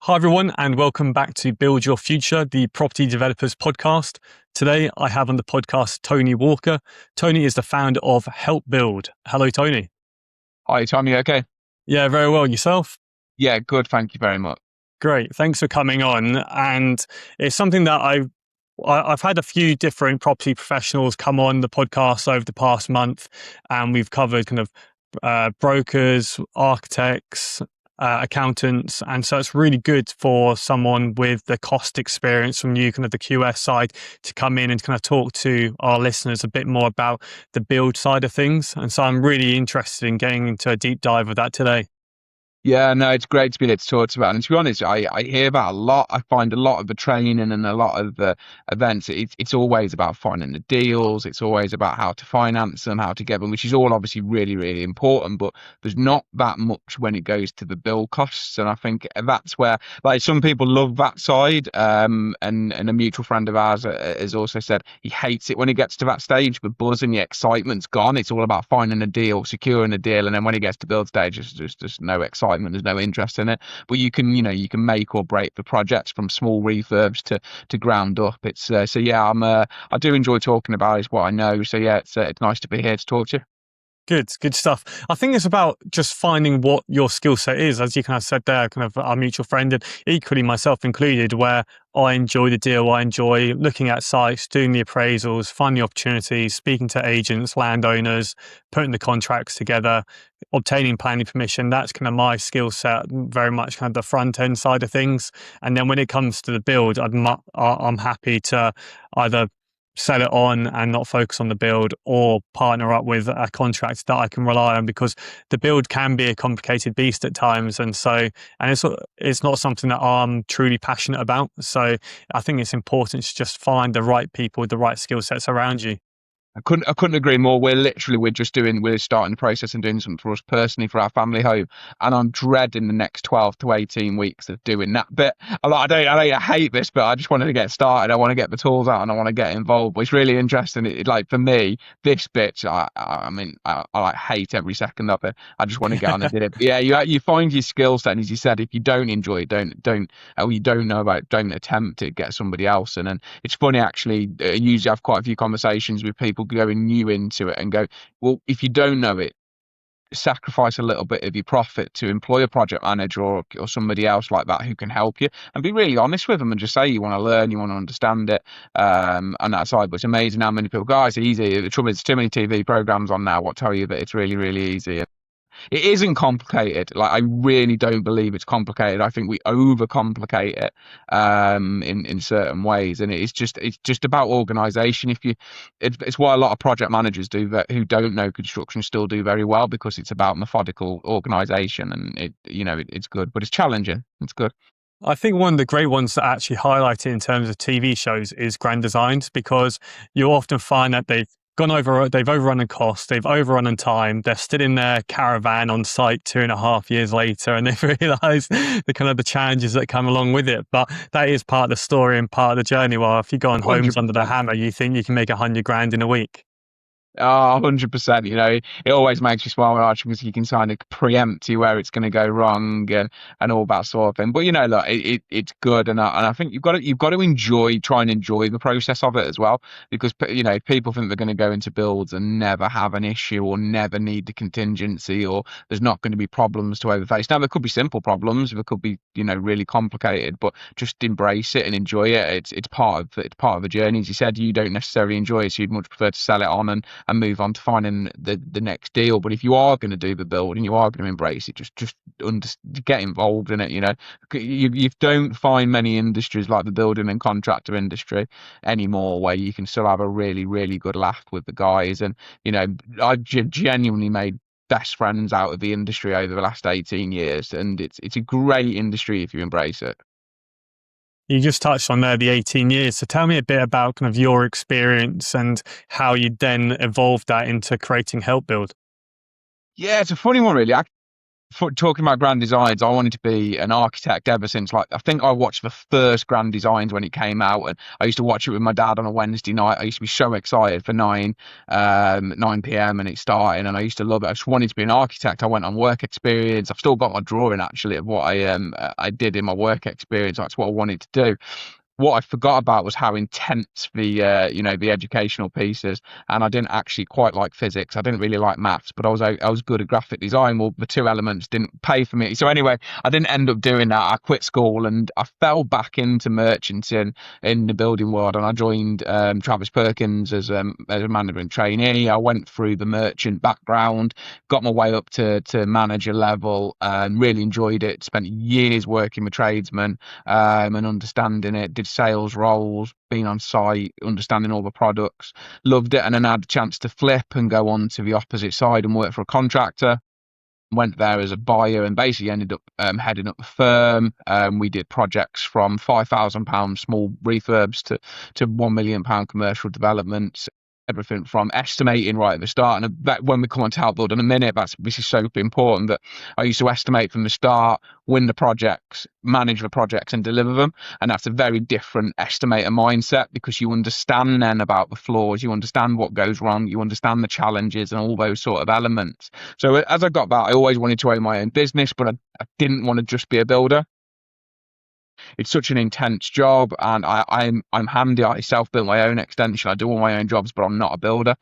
Hi, everyone, and welcome back to Build Your Future, the Property Developers Podcast. Today, I have on the podcast Tony Walker. Tony is the founder of Help Build. Hello, Tony. Hi, Tommy. Okay. Yeah, very well. Yourself? Yeah, good. Thank you very much. Great. Thanks for coming on. And it's something that I've had a few different property professionals come on the podcast over the past month, and we've covered kind of brokers, architects, accountants. And so it's really good for someone with the cost experience from you, kind of the QS side, to come in and kind of talk to our listeners a bit more about the build side of things. And so I'm really interested in getting into a deep dive of that today. Yeah, no, it's great to be able to talk about. And to be honest, I hear about a lot. I find a lot of the training and a lot of the events. It's always about finding the deals. It's always about how to finance them, how to get them, which is all obviously really, really important. But there's not that much when it goes to the build costs. And I think that's where, like, some people love that side. And a mutual friend of ours has also said he hates it when it gets to that stage. The buzz and the excitement's gone. It's all about finding a deal, securing a deal, and then when it gets to build stage, there's just no excitement. There's no interest in it, but you can make or break the projects from small refurbs to ground up. It's so yeah, I do enjoy talking about it. It's what I know. So yeah, it's nice to be here to talk to you. Good stuff. I think it's about just finding what your skill set is, as you kind of said there, kind of our mutual friend, and equally myself included, where I enjoy the deal. I enjoy looking at sites, doing the appraisals, finding opportunities, speaking to agents, landowners, putting the contracts together, obtaining planning permission. That's kind of my skill set, very much kind of the front end side of things. And then when it comes to the build, I'm happy to either sell it on and not focus on the build, or partner up with a contract that I can rely on, because the build can be a complicated beast at times. And it's not something that I'm truly passionate about. So I think it's important to just find the right people with the right skill sets around you. I couldn't agree more. We're starting the process and doing something for us personally for our family home, and I'm dreading the next 12 to 18 weeks of doing that bit. I hate this, but I just wanted to get started. I want to get the tools out and I want to get involved. But it's really interesting. Like, for me, this bit, I like hate every second of it. I just want to get on and do it. But yeah, you find your skill set, and as you said, if you don't enjoy it, or you don't know about it, don't attempt it. Get somebody else. And then it's funny, actually. I usually have quite a few conversations with people going new into it and go, well, if you don't know it, sacrifice a little bit of your profit to employ a project manager or somebody else like that who can help you, and be really honest with them and just say you want to learn, you want to understand it, on that side. But it's amazing how many people go, it's easy. The trouble is, there's too many TV programs on now what tell you that it's really, really easy. It isn't complicated. Like, I really don't believe it's complicated. I think we overcomplicate it, in certain ways, and it's just about organization. It's what a lot of project managers do that who don't know construction still do very well, because it's about methodical organization, and it's good, but it's challenging. It's good. I think one of the great ones that actually highlight it in terms of TV shows is Grand Designs, because you often find that they've overrun in cost, they've overrun in time, they're still in their caravan on site 2.5 years later, and they've realised the kind of the challenges that come along with it. But that is part of the story and part of the journey. Well, if you go on Homes Under the 100%. Hammer, you think you can make 100 grand in a week. Oh, 100%. It always makes you smile, Archie, because you can kind of preempt you where it's going to go wrong, and all that sort of thing. But look, it's good, and I think you've got to try and enjoy the process of it as well, because people think they're going to go into builds and never have an issue, or never need the contingency, or there's not going to be problems to overface. Now, there could be simple problems, there could be really complicated, but just embrace it and enjoy it. It's part of the journey. As you said, you don't necessarily enjoy it, so you'd much prefer to sell it on and move on to finding the next deal. But if you are going to do the build and you are going to embrace it, just get involved in it. You don't find many industries like the building and contractor industry anymore where you can still have a really, really good laugh with the guys. And I've genuinely made best friends out of the industry over the last 18 years, and it's a great industry if you embrace it. You just touched on there the 18 years. So tell me a bit about kind of your experience and how you then evolved that into creating Help Build. Yeah, it's a funny one, really. for talking about grand designs, I wanted to be an architect ever since, like, I think I watched the first grand designs when it came out, and I used to watch it with my dad on a Wednesday night. I used to be so excited for 9 p.m. and it started, and I used to love it. I just wanted to be an architect. I went on work experience. I've still got my drawing actually of what I did in my work experience. That's what I wanted to do. What I forgot about was how intense the educational pieces, and I didn't actually quite like physics. I didn't really like maths, but I was good at graphic design. Well, the two elements didn't pay for me, so anyway, I didn't end up doing that. I quit school and I fell back into merchanting in the building world, and I joined Travis Perkins as a management trainee. I went through the merchant background, got my way up to manager level, and really enjoyed it. Spent years working with tradesmen and understanding it. Did sales roles, being on site, understanding all the products, loved it, and then had a chance to flip and go on to the opposite side and work for a contractor. Went there as a buyer and basically ended up heading up the firm. We did projects from £5,000 small refurbs to £1 million commercial developments. Everything from estimating right at the start, and that when we come on to help build in a minute, this is so important that I used to estimate from the start, win the projects, manage the projects, and deliver them. And that's a very different estimator mindset because you understand then about the flaws, you understand what goes wrong, you understand the challenges and all those sort of elements. So as I got that, I always wanted to own my own business, but I didn't want to just be a builder. It's such an intense job, and I'm handy. I self-built my own extension. I do all my own jobs, but I'm not a builder.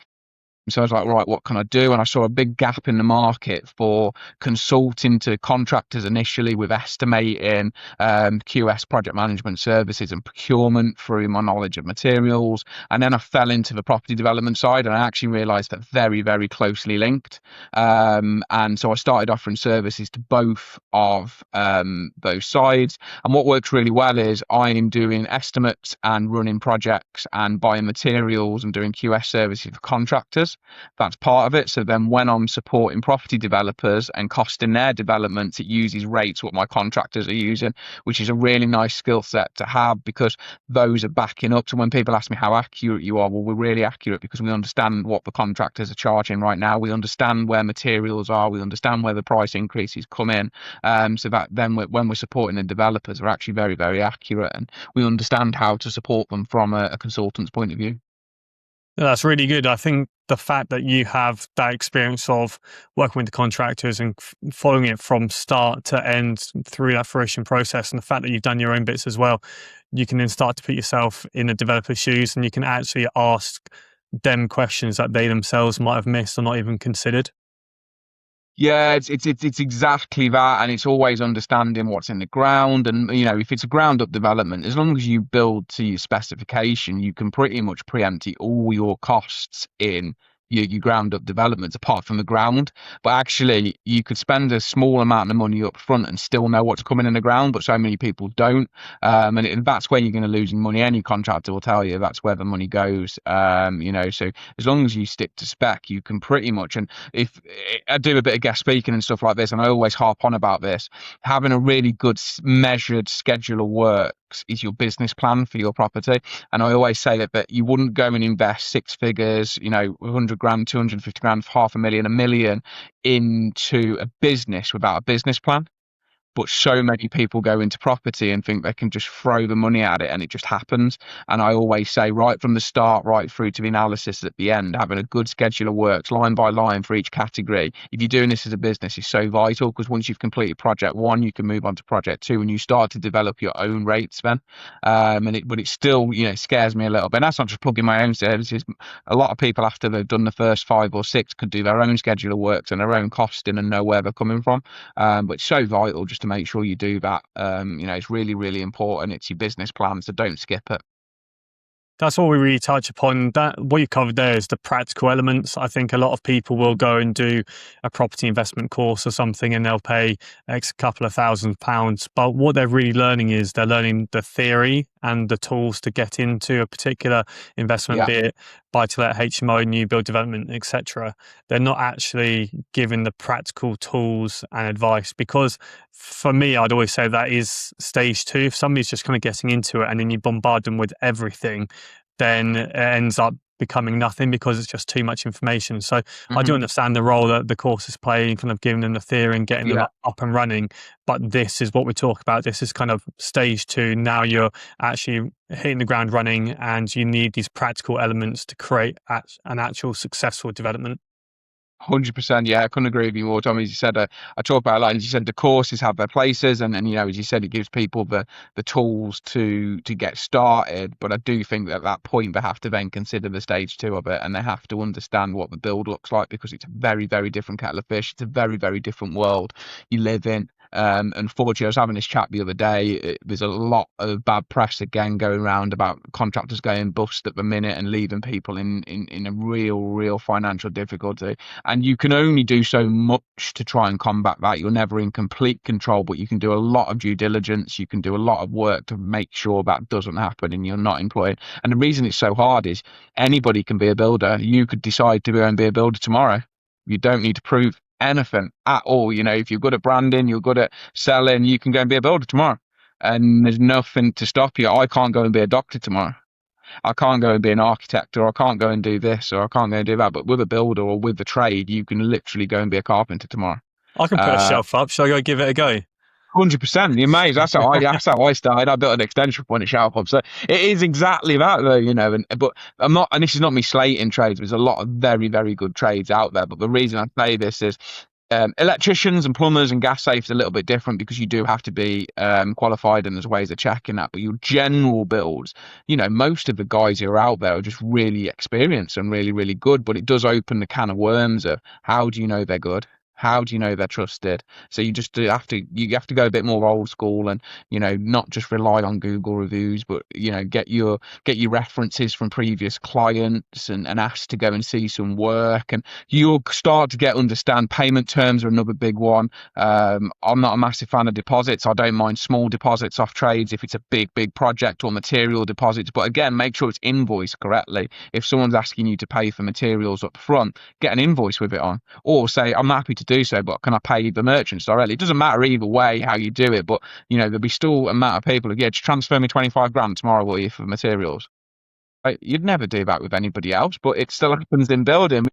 So I was like, right, what can I do? And I saw a big gap in the market for consulting to contractors initially with estimating, QS project management services and procurement through my knowledge of materials. And then I fell into the property development side, and I actually realized that very, very closely linked. And so I started offering services to both of those sides. And what works really well is I'm doing estimates and running projects and buying materials and doing QS services for contractors. That's part of it. So then when I'm supporting property developers and costing their developments, it uses rates what my contractors are using, which is a really nice skill set to have because those are backing up. So when people ask me how accurate you are, well, we're really accurate because we understand what the contractors are charging right now. We understand where materials are. We understand where the price increases come in. So that then when we're supporting the developers, we're actually very, very accurate, and we understand how to support them from a consultant's point of view. That's really good. I think the fact that you have that experience of working with the contractors and following it from start to end through that fruition process, and the fact that you've done your own bits as well, you can then start to put yourself in the developer's shoes, and you can actually ask them questions that they themselves might have missed or not even considered. Yeah, it's exactly that, and it's always understanding what's in the ground. And if it's a ground up development, as long as you build to your specification, you can pretty much preempt all your costs in your ground up developments, apart from the ground. But actually, you could spend a small amount of money up front and still know what's coming in the ground, but so many people don't. And that's where you're going to lose money. Any contractor will tell you that's where the money goes. So as long as you stick to spec, you can pretty much. And if I do a bit of guest speaking and stuff like this, and I always harp on about this, having a really good measured schedule of works is your business plan for your property. And I always say that you wouldn't go and invest six figures, 100 grand, 250 grand, 500,000, 1 million into a business without a business plan. But so many people go into property and think they can just throw the money at it and it just happens. And I always say right from the start, right through to the analysis at the end, having a good schedule of works line by line for each category. If you're doing this as a business, is so vital because once you've completed project one, you can move on to project two and you start to develop your own rates then. But it still, scares me a little bit. And that's not just plugging my own services. A lot of people after they've done the first 5 or 6 could do their own schedule of works and their own costing and know where they're coming from. But it's so vital just to make sure you do that. It's really, really important. It's your business plan, so don't skip it. That's all we really touch upon. That what you covered there is the practical elements. I think a lot of people will go and do a property investment course or something and they'll pay X couple of £1,000s. But what they're really learning is they're learning the theory and the tools to get into a particular investment, be it buy-to-let, HMO, new build development, etc. They're not actually giving the practical tools and advice because for me, I'd always say that is stage 2. If somebody's just kind of getting into it and then you bombard them with everything, then it ends up becoming nothing because it's just too much information. So I do Hmm. understand the role that the courses play in kind of giving them the theory and getting them Yeah. up and running. But this is what we talk about. This is kind of stage two. Now you're actually hitting the ground running, and you need these practical elements to create an actual successful development. 100%. Yeah, I couldn't agree with you more, Tom. As you said, I talk about it, like, as you said, the courses have their places, and as you said, it gives people the tools to get started. But I do think that at that point they have to then consider the stage two of it, and they have to understand what the build looks like, because it's a very, very different kettle of fish. It's a very, very different world you live in. Unfortunately, I was having this chat the other day. There's a lot of bad press again going around about contractors going bust at the minute and leaving people in a real financial difficulty. And you can only do so much to try and combat that. You're never in complete control, but you can do a lot of due diligence. You can do a lot of work to make sure that doesn't happen and you're not employed. And the reason it's so hard is anybody can be a builder. You could decide to go and be a builder tomorrow. You don't need to prove anything at all. If you're good at branding, you're good at selling, you can go and be a builder tomorrow. And there's nothing to stop you. I can't go and be a doctor tomorrow. I can't go and be an architect, or I can't go and do this, or I can't go and do that. But with a builder or with the trade, you can literally go and be a carpenter tomorrow. I can put a shelf up. Shall I go give it a go? 100%. You're amazed. That's how I started. I built an extension point at shower pump. So it is exactly that, though. But I'm not, and this is not me slating trades. There's a lot of very, very good trades out there. But the reason I say this is, electricians and plumbers and gas safes are a little bit different, because you do have to be qualified, and there's ways of checking that. But your general builds, most of the guys who are out there are just really experienced and really, really good. But it does open the can of worms of, how do you know they're good? How do you know they're trusted? So you just have to go a bit more old school, and not just rely on Google reviews, but get your references from previous clients, and ask to go and see some work, and you'll start to understand payment terms are another big one. I'm not a massive fan of deposits. I don't mind small deposits off trades if it's a big project, or material deposits. But again, make sure it's invoiced correctly. If someone's asking you to pay for materials up front, get an invoice with it on, or say, I'm happy to do so, but can I pay the merchants directly? It doesn't matter either way how you do it, but there'll be still a amount of people who, just transfer me 25 grand tomorrow, will you, for materials? Like, you'd never do that with anybody else, but it still happens in building.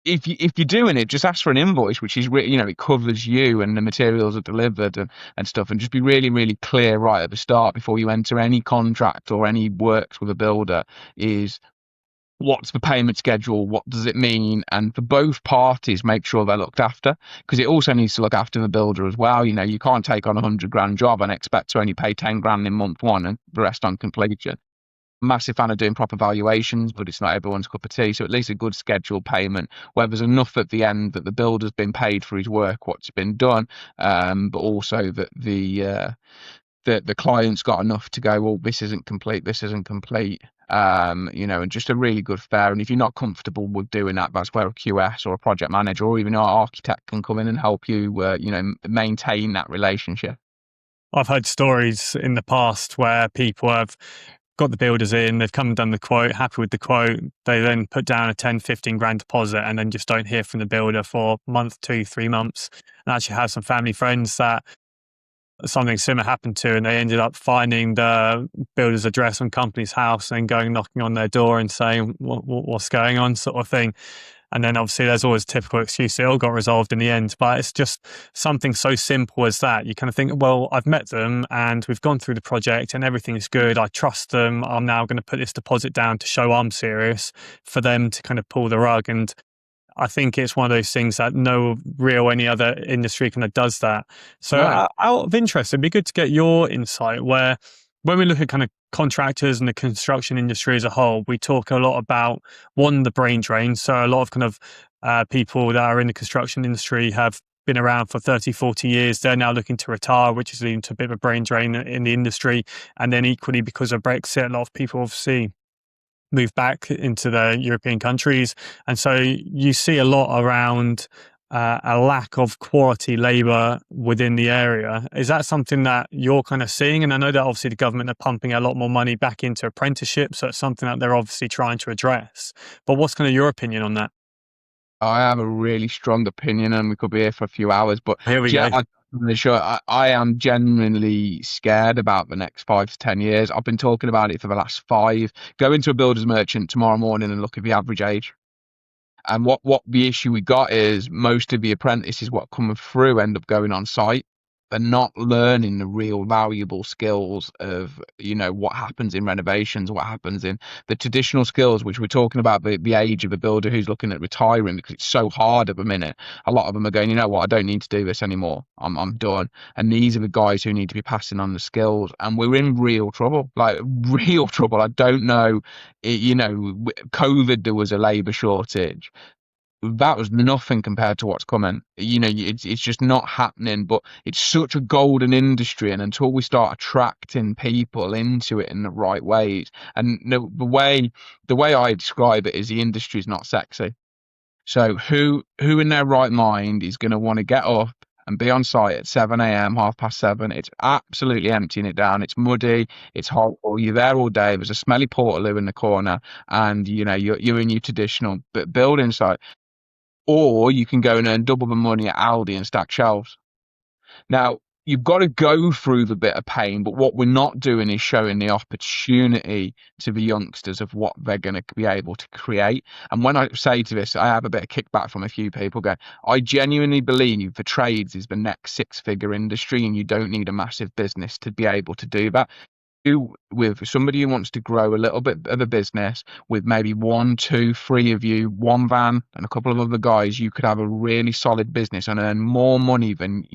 If you're doing it, just ask for an invoice, which is it covers you and the materials are delivered, and stuff, and just be really, really clear right at the start before you enter any contract or any works with a builder, is what's the payment schedule, what does it mean, and for both parties, make sure they're looked after, because it also needs to look after the builder as well. You can't take on a 100 grand job and expect to only pay 10 grand in month one and the rest on completion. Massive fan of doing proper valuations, but it's not everyone's cup of tea. So at least a good scheduled payment where there's enough at the end that the builder's been paid for his work, what's been done, but also that the client's got enough to go, well, this isn't complete, and just a really good fair. And if you're not comfortable with doing that, that's where a QS or a project manager or even an architect can come in and help you, maintain that relationship. I've heard stories in the past where people have got the builders in, they've come and done the quote, happy with the quote. They then put down a 10, 15 grand deposit and then just don't hear from the builder for a month, 2, 3 months. And I actually have some family friends that something similar happened to, and they ended up finding the builder's address on company's house and going knocking on their door and saying, what's going on, sort of thing. And then obviously there's always a typical excuse. It all got resolved in the end, but it's just something so simple as that. You kind of think, well, I've met them and we've gone through the project and everything is good. I trust them. I'm now going to put this deposit down to show I'm serious, for them to kind of pull the rug. And I think it's one of those things that no real any other industry kind of does that. So No. out of interest, it'd be good to get your insight, where when we look at kind of contractors and the construction industry as a whole, we talk a lot about, one, the brain drain. So a lot of kind of people that are in the construction industry have been around for 30, 40 years. They're now looking to retire, which is leading to a bit of a brain drain in the industry. And then equally, because of Brexit, a lot of people obviously move back into the European countries. And so you see a lot around a lack of quality labour within the area. Is that something that you're kind of seeing? And I know that obviously the government are pumping a lot more money back into apprenticeships, so it's something that they're obviously trying to address. But what's kind of your opinion on that? I have a really strong opinion, and we could be here for a few hours. But Here we go. Sure, I am genuinely scared about the next 5 to 10 years. I've been talking about it for the last five. Go into a builder's merchant tomorrow morning and look at the average age. And what the issue we got is most of the apprentices what come through end up going on site. They're not learning the real valuable skills of, what happens in renovations, what happens in the traditional skills, which we're talking about the age of a builder who's looking at retiring because it's so hard at the minute. A lot of them are going, you know what, I don't need to do this anymore. I'm done. And these are the guys who need to be passing on the skills. And we're in real trouble, like real trouble. I don't know, COVID, there was a labour shortage. That was nothing compared to what's coming. It's just not happening. But it's such a golden industry, and until we start attracting people into it in the right ways, and the way I describe it is the industry is not sexy. So who in their right mind is going to want to get up and be on site at 7 a.m., 7:30? It's absolutely emptying it down. It's muddy. It's horrible. You're there all day. There's a smelly portaloo in the corner, and you're in your traditional building site. Or you can go and earn double the money at Aldi and stack shelves. Now, you've got to go through the bit of pain, but what we're not doing is showing the opportunity to the youngsters of what they're going to be able to create. And when I say to this, I have a bit of kickback from a few people going, I genuinely believe the trades is the next six-figure industry, and you don't need a massive business to be able to do that. With somebody who wants to grow a little bit of a business with maybe one, two, three of you, one van and a couple of other guys, you could have a really solid business and earn more money than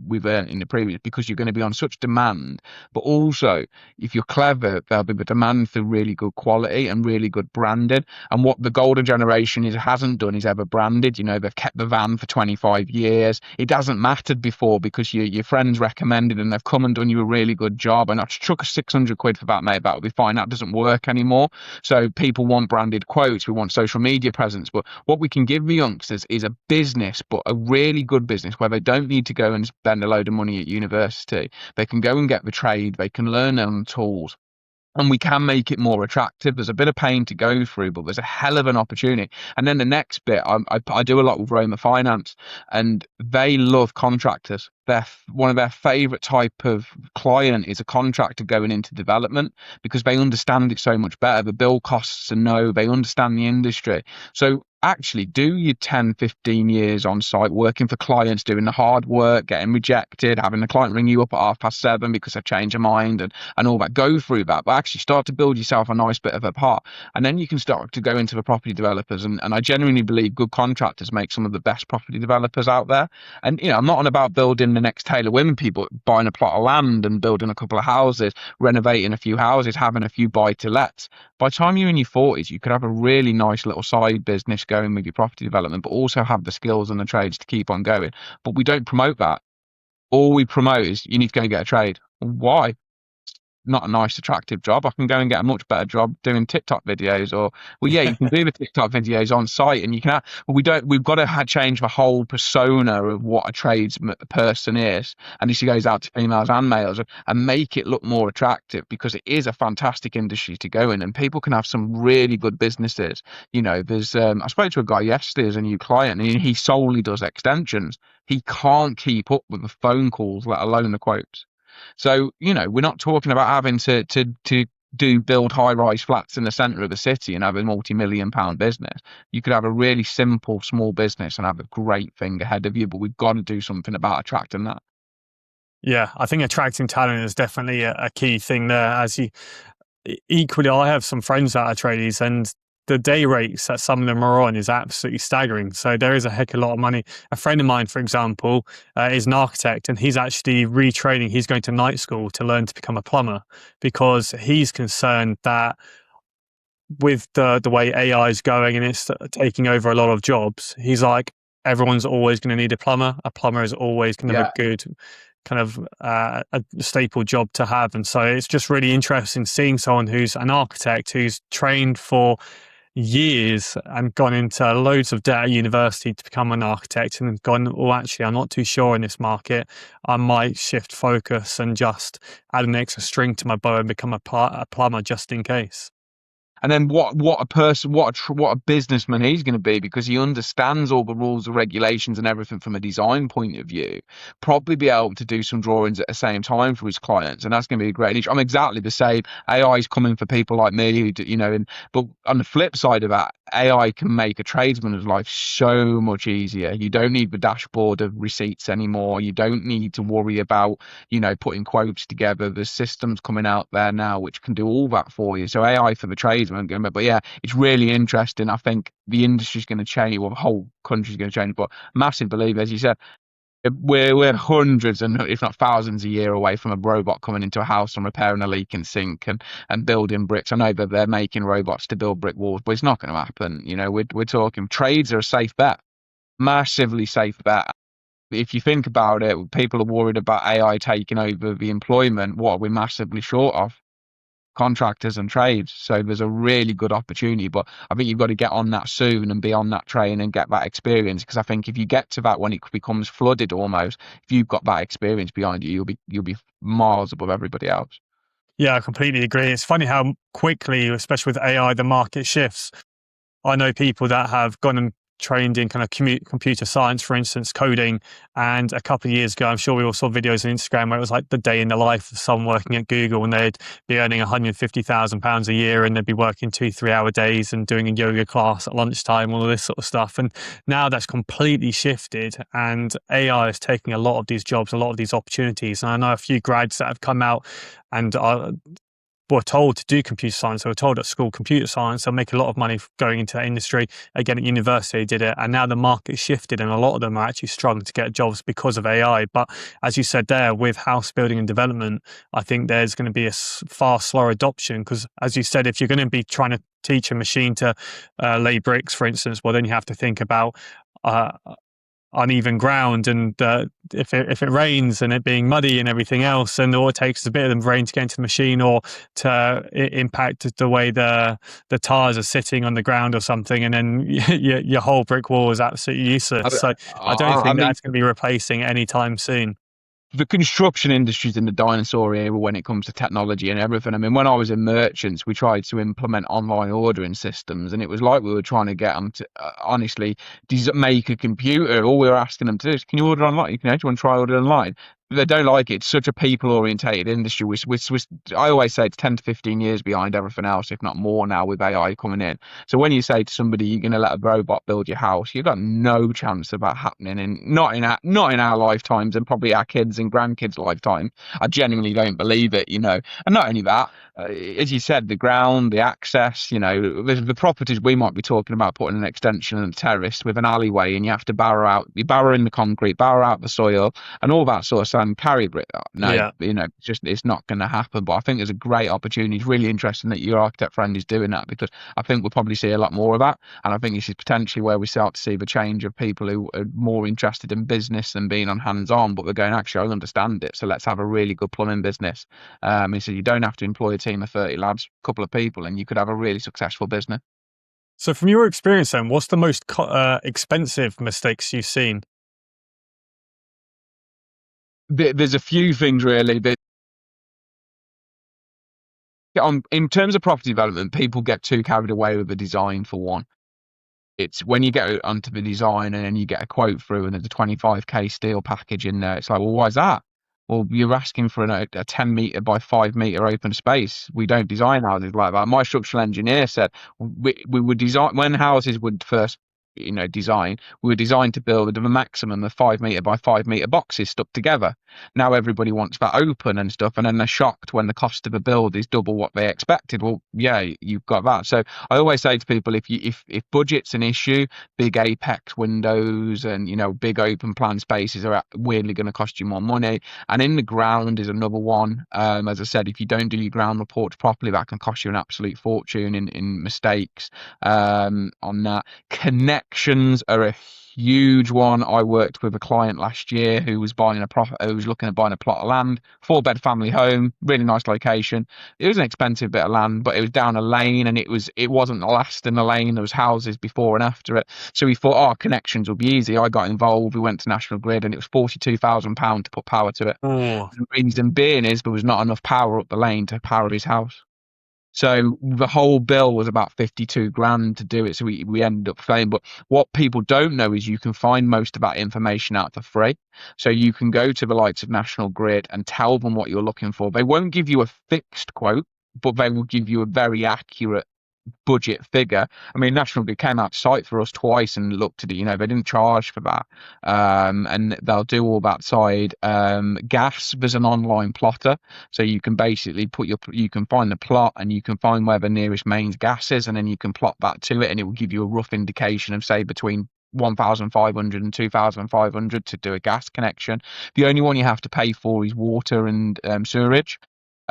we've earned in the previous, because you're going to be on such demand. But also, if you're clever, there'll be the demand for really good quality and really good branding. And what the golden generation hasn't done is ever branded. They've kept the van for 25 years. It hasn't mattered before because your friends recommended and they've come and done you a really good job, and I chuck a 600 quid for that, mate, that'll be fine. That doesn't work anymore. So people want branded quotes, we want social media presence. But what we can give the youngsters is a business, but a really good business where they don't need to go and spend a load of money at university. They can go and get the trade, they can learn on tools, and we can make it more attractive. There's a bit of pain to go through, but there's a hell of an opportunity. And then the next bit, I do a lot with Roma Finance, and they love contractors. One of their favorite type of client is a contractor going into development, because they understand it so much better. The bill costs are no, they understand the industry. So actually do your 10, 15 years on site working for clients, doing the hard work, getting rejected, having the client ring you up at 7:30 because they've changed their mind, and all that. Go through that, but actually start to build yourself a nice bit of a pot. And then you can start to go into the property developers. And I genuinely believe good contractors make some of the best property developers out there. And, I'm not on about building the next Taylor Wimpey, but buying a plot of land and building a couple of houses, renovating a few houses, having a few buy-to-lets. By the time you're in your 40s, you could have a really nice little side business going with your property development, but also have the skills and the trades to keep on going. But we don't promote that. All we promote is you need to go and get a trade. Why? Not a nice, attractive job. I can go and get a much better job doing TikTok videos. Or, well, yeah, you can do the TikTok videos on site, and you can have, but we've got to change the whole persona of what a trades person is. And this goes out to females and males, and make it look more attractive, because it is a fantastic industry to go in, and people can have some really good businesses. There's, I spoke to a guy yesterday as a new client, and he solely does extensions. He can't keep up with the phone calls, let alone the quotes. So, we're not talking about having to build high-rise flats in the centre of the city and have a multi-million-pound business. You could have a really simple, small business and have a great thing ahead of you, but we've got to do something about attracting that. Yeah, I think attracting talent is definitely a key thing there. Equally, I have some friends that are tradies, and the day rates that some of them are on is absolutely staggering. So there is a heck of a lot of money. A friend of mine, for example, is an architect, and he's actually retraining. He's going to night school to learn to become a plumber, because he's concerned that with the way AI is going and it's taking over a lot of jobs, he's like, everyone's always going to need a plumber. A plumber is always going to have a good kind of a staple job to have. And so it's just really interesting seeing someone who's an architect, who's trained for years and gone into loads of debt at university to become an architect, and gone, well, actually, I'm not too sure in this market. I might shift focus and just add an extra string to my bow and become a plumber just in case. And then what a person, what a businessman he's going to be, because he understands all the rules and regulations and everything from a design point of view. Probably be able to do some drawings at the same time for his clients, and that's going to be a great niche. I'm exactly the same. AI is coming for people like me who do, but on the flip side of that, AI can make a tradesman's life so much easier. You don't need the dashboard of receipts anymore. You don't need to worry about, putting quotes together. There's systems coming out there now which can do all that for you. So AI for the tradesman, but yeah, it's really interesting. I think the industry's going to change, well, the whole country's going to change, but massive believer, as you said, we're hundreds and if not thousands a year away from a robot coming into a house and repairing a leaking sink and building bricks. I know that they're making robots to build brick walls, but it's not going to happen. We're talking trades are a safe bet, massively safe bet. If you think about it, people are worried about AI taking over the employment. What are we massively short of? Contractors and trades. So there's a really good opportunity, but I think you've got to get on that soon and be on that train and get that experience, because I think if you get to that when it becomes flooded almost, if you've got that experience behind you, you'll be miles above everybody else. Yeah, I completely agree. It's funny how quickly, especially with AI, the market shifts. I know people that have gone and trained in kind of computer science, for instance, coding. And a couple of years ago, I'm sure we all saw videos on Instagram where it was like the day in the life of someone working at Google, and they'd be earning £150,000 a year, and they'd be working 2-3 hour days and doing a yoga class at lunchtime, all of this sort of stuff. And now that's completely shifted, and AI is taking a lot of these jobs, a lot of these opportunities. And I know a few grads that have come out and were told to do computer science. They were told at school computer science, they'll make a lot of money going into that industry. Again, at university, they did it. And now the market shifted, and a lot of them are actually struggling to get jobs because of AI. But as you said there, with house building and development, I think there's going to be a far slower adoption, because as you said, if you're going to be trying to teach a machine to lay bricks, for instance, well, then you have to think about uneven ground, and if it rains and it being muddy and everything else, and all it takes is a bit of the rain to get into the machine, or to impact the way the tires are sitting on the ground or something, and then your whole brick wall is absolutely useless. So I don't I think mean, that's going to be replacing anytime soon. the construction industry's in the dinosaur era when it comes to technology and everything. I mean, when I was in merchants, we tried to implement online ordering systems, and it was like we were trying to get them to honestly make a computer. All we were asking them to do is, can you order online? Do you want to try order online? They don't like it. It's such a people-orientated industry. I always say it's 10 to 15 years behind everything else, if not more now, with AI coming in. So when you say to somebody you're going to let a robot build your house, you've got no chance of that happening, and not in our lifetimes, and probably our kids' and grandkids' lifetime. I genuinely don't believe it, And not only that, as you said, the ground, the access, the properties we might be talking about putting an extension and a terrace with an alleyway, and you have to you barrow in the concrete, barrow out the soil, and all that sort of stuff, and carry brick. No, Yeah. it's not going to happen. But I think there's a great opportunity. It's really interesting that your architect friend is doing that, because I think we'll probably see a lot more of that. And I think this is potentially where we start to see the change of people who are more interested in business than being on hands-on, but we're going, actually, I understand it, so let's have a really good plumbing business. So you don't have to employ a team of 30 lads, a couple of people, and you could have a really successful business. So from your experience then, what's the most expensive mistakes you've seen? There's a few things really that in terms of property development, people get too carried away with the design for one. It's when you get onto the design and then you get a quote through and there's a 25k steel package in there. It's like, well, why is that? Well, you're asking for a 10 meter by 5 meter open space. We don't design houses like that. My structural engineer said we would design when houses would first design, we were designed to build a maximum of 5 meter by 5 meter boxes stuck together. Now everybody wants that open and stuff, and then they're shocked when the cost of a build is double what they expected. Well, yeah, you've got that. So I always say to people, if budget's an issue, big apex windows and big open plan spaces are weirdly going to cost you more money. And in the ground is another one. As I said, if you don't do your ground reports properly, that can cost you an absolute fortune in mistakes on that. Connections are a huge one. I worked with a client last year who was looking at buying a plot of land, 4-bed family home, really nice location. It was an expensive bit of land, but it was down a lane, and it wasn't the last in the lane. There was houses before and after it. So we thought, connections will be easy. I got involved. We went to National Grid, and it was £42,000 to put power to it. Oh, The reason being is there was not enough power up the lane to power his house. So the whole bill was about 52 grand to do it. So we ended up paying. But what people don't know is you can find most of that information out for free. So you can go to the likes of National Grid and tell them what you're looking for. They won't give you a fixed quote, but they will give you a very accurate budget figure. I mean, National Grid came out to site for us twice and looked at it. They didn't charge for that, and they'll do all that side. Gas, there's an online plotter, so you can basically you can find the plot and you can find where the nearest mains gas is, and then you can plot that to it, and it will give you a rough indication of say between 1,500 and 2,500 to do a gas connection. The only one you have to pay for is water and sewerage.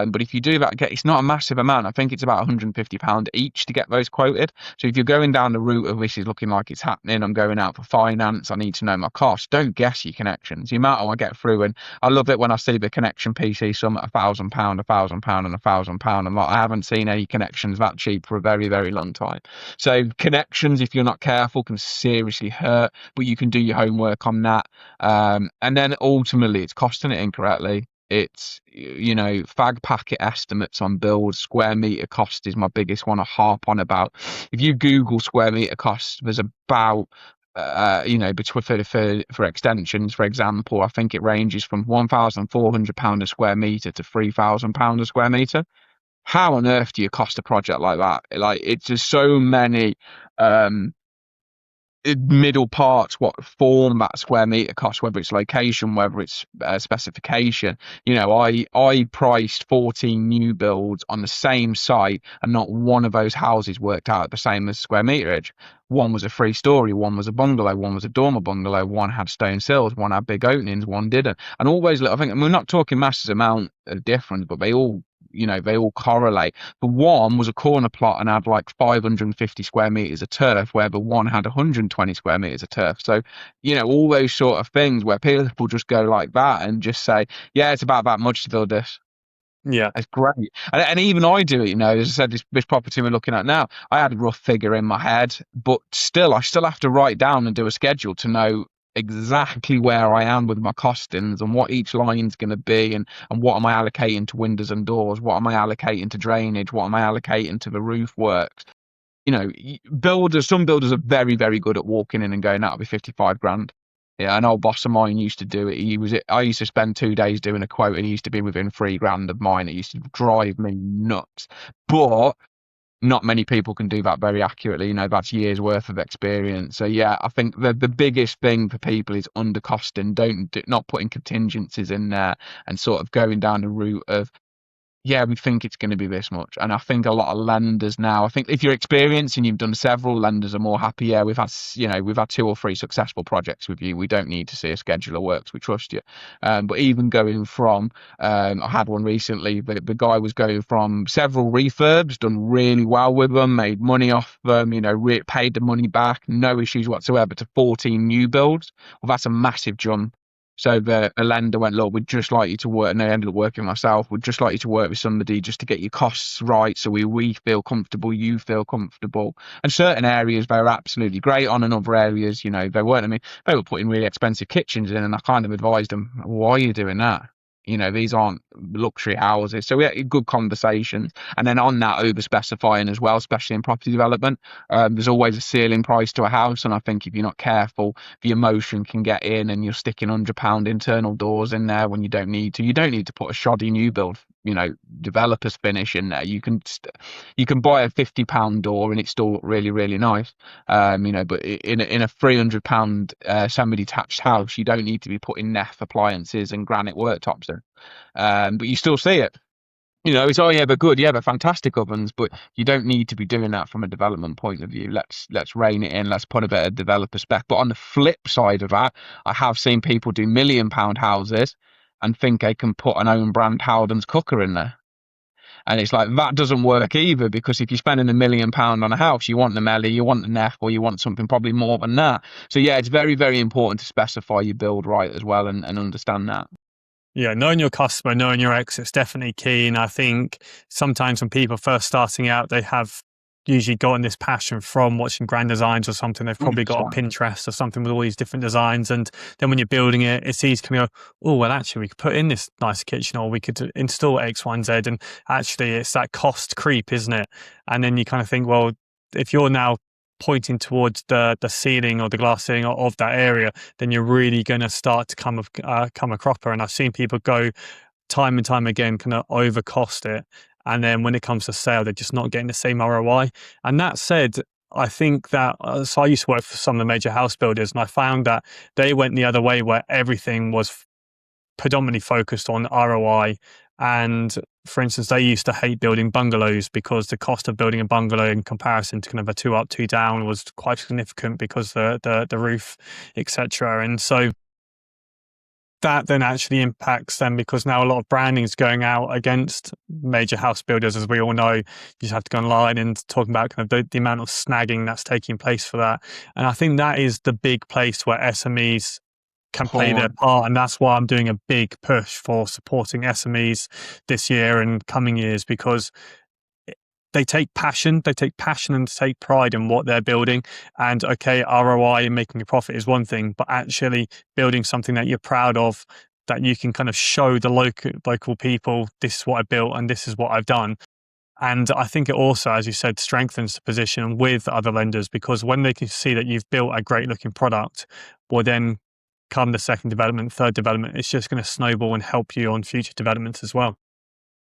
But if you do that, it's not a massive amount. I think it's about £150 each to get those quoted. So if you're going down the route of this is looking like it's happening, I'm going out for finance, I need to know my costs. Don't guess your connections. The amount I get through, and I love it when I see the connection PC sum at £1,000, £1,000, and £1,000. I'm like, I haven't seen any connections that cheap for a very, very long time. So connections, if you're not careful, can seriously hurt. But you can do your homework on that, and then ultimately, it's costing it incorrectly. It's, fag packet estimates on builds. Square meter cost is my biggest one I harp on about. If you Google square meter cost, there's about, between for extensions, for example, I think it ranges from £1,400 a square meter to £3,000 a square meter. How on earth do you cost a project like that? Like, it's just so many, middle parts what form that square meter cost, whether it's location, whether it's specification. I priced 14 new builds on the same site, and not one of those houses worked out the same as square meterage. One was a 3-story, one was a bungalow, one was a dormer bungalow, one had stone sills, one had big openings, one didn't. And always, I think, and we're not talking massive amount of difference, but they all correlate. The one was a corner plot and had like 550 square meters of turf, where the one had 120 square meters of turf. So, all those sort of things where people just go like that and just say, yeah, it's about that much to build this. Yeah. It's great. And even I do it, as I said, this property we're looking at now, I had a rough figure in my head, but I still have to write down and do a schedule to know exactly where I am with my costings and what each line's going to be, and what am I allocating to windows and doors, what am I allocating to drainage, what am I allocating to the roof works. Some builders are very, very good at walking in and going, that'll be 55 grand. Yeah, an old boss of mine used to do it. I used to spend 2 days doing a quote, and he used to be within 3 grand of mine. It used to drive me nuts. But not many people can do that very accurately. That's years worth of experience. So yeah, I think the biggest thing for people is undercosting. Not putting contingencies in there, and sort of going down the route of, yeah, we think it's going to be this much. And I think a lot of lenders now, I think if you're experienced and you've done several, lenders are more happy. Yeah, we've had 2 or 3 successful projects with you. We don't need to see a schedule of works. We trust you. But even going from, I had one recently, the guy was going from several refurbs, done really well with them, made money off them, paid the money back, no issues whatsoever, to 14 new builds. Well, that's a massive jump. So the lender went, look, we'd just like you to work, and they ended up working myself. We'd just like you to work with somebody just to get your costs right, so we feel comfortable, you feel comfortable. And certain areas they were absolutely great on, and other areas, they weren't. I mean, they were putting really expensive kitchens in, and I kind of advised them, why are you doing that? These aren't luxury houses. So we had good conversations. And then on that, over specifying as well, especially in property development, there's always a ceiling price to a house. And I think if you're not careful, the emotion can get in, and you're sticking £100 internal doors in there when you don't need to. You don't need to put a shoddy new build, developer's finish in there. You can buy a £50 door and it's still really, really nice. But in a £300 semi-detached house, you don't need to be putting Neff appliances and granite worktops in. But you still see it. It's, oh yeah, they're good, yeah, they're fantastic ovens, but you don't need to be doing that from a development point of view. Let's rein it in. Let's put a bit of developer spec. But on the flip side of that, I have seen people do £1 million houses and think they can put an own brand Howden's cooker in there. And it's like, that doesn't work either, because if you're spending £1 million on a house, you want the Melly, you want the Neff, or you want something probably more than that. So yeah, it's very, very important to specify your build right as well, and understand that. Yeah, knowing your customer, knowing your exit is definitely key. And I think sometimes when people are first starting out, they have, usually gotten this passion from watching Grand Designs or something. They've probably got a 100%. Pinterest or something with all these different designs. And then when you're building it, it's easy to go, oh, well, actually, we could put in this nice kitchen, or we could install X, Y, and Z. And actually, it's that cost creep, isn't it? And then you kind of think, well, if you're now pointing towards the ceiling or the glass ceiling of that area, then you're really going to start to come a cropper. And I've seen people go time and time again, kind of overcost it. And then when it comes to sale, they're just not getting the same ROI. And that said, I think that, so I used to work for some of the major house builders, and I found that they went the other way where everything was predominantly focused on ROI. And for instance, they used to hate building bungalows because the cost of building a bungalow in comparison to kind of a 2 up, 2 down was quite significant because the roof, etc. And so that then actually impacts them, because now a lot of branding is going out against major house builders, as we all know. You just have to go online and talk about kind of the amount of snagging that's taking place for that. And I think that is the big place where SMEs can play their part. And that's why I'm doing a big push for supporting SMEs this year and coming years, because they take passion and take pride in what they're building. And okay, ROI and making a profit is one thing, but actually building something that you're proud of, that you can kind of show the local people, this is what I built and this is what I've done. And I think it also, as you said, strengthens the position with other lenders, because when they can see that you've built a great looking product, well, then come the second development, third development, it's just going to snowball and help you on future developments as well.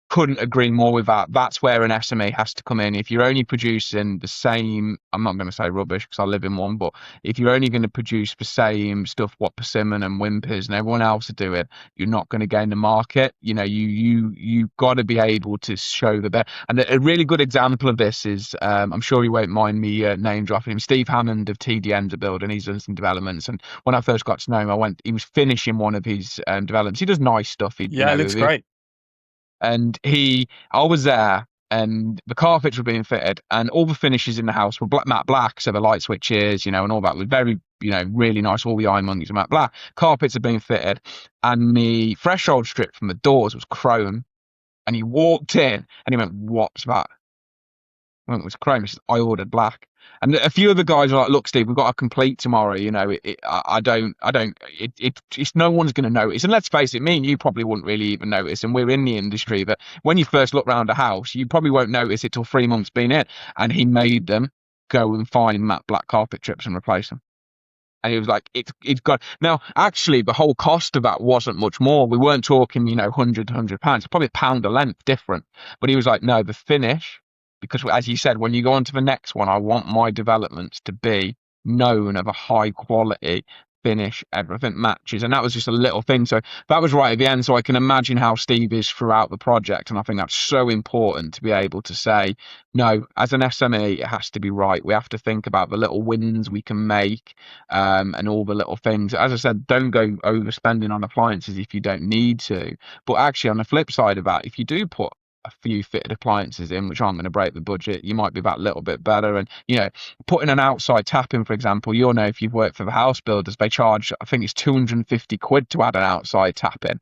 Couldn't agree more with that. That's where an SME has to come in. If you're only producing the same, I'm not going to say rubbish because I live in one, but if you're only going to produce the same stuff what Persimmon and Wimpers and everyone else are doing, you're not going to gain the market. You know, you've got to be able to show the best. And a really good example of this is, I'm sure you won't mind me name dropping him, Steve Hammond of TDN's a builder, and he's done some developments. And when I first got to know him, he was finishing one of his developments. He does nice stuff. It looks great. And I was there, and the carpets were being fitted, and all the finishes in the house were matte black, so the light switches, and all that was very, really nice. All the ironmongers were matte black. Carpets had been fitted, and the threshold strip from the doors was chrome. And he walked in, and he went, "What's that?" I went, "It was chrome." He said, "I ordered black." And a few of the guys are like, "Look, Steve, we've got to complete tomorrow. It's no one's going to notice." And let's face it, me and you probably wouldn't really even notice. And we're in the industry that when you first look around a house, you probably won't notice it till 3 months been in. And he made them go and find matte black carpet strips and replace them. And he was like, it's got, now actually the whole cost of that wasn't much more. We weren't talking, £100, probably £1 a length different. But he was like, no, the finish, because as you said, when you go on to the next one, I want my developments to be known of a high quality finish, everything matches. And that was just a little thing. So that was right at the end. So I can imagine how Steve is throughout the project. And I think that's so important to be able to say, no, as an SME, it has to be right. We have to think about the little wins we can make, and all the little things. As I said, don't go overspending on appliances if you don't need to. But actually, on the flip side of that, if you do put a few fitted appliances in which aren't going to break the budget, you might be that little bit better. And putting an outside tap in, for example, you'll know if you've worked for the house builders, they charge, I think it's £250 to add an outside tap in.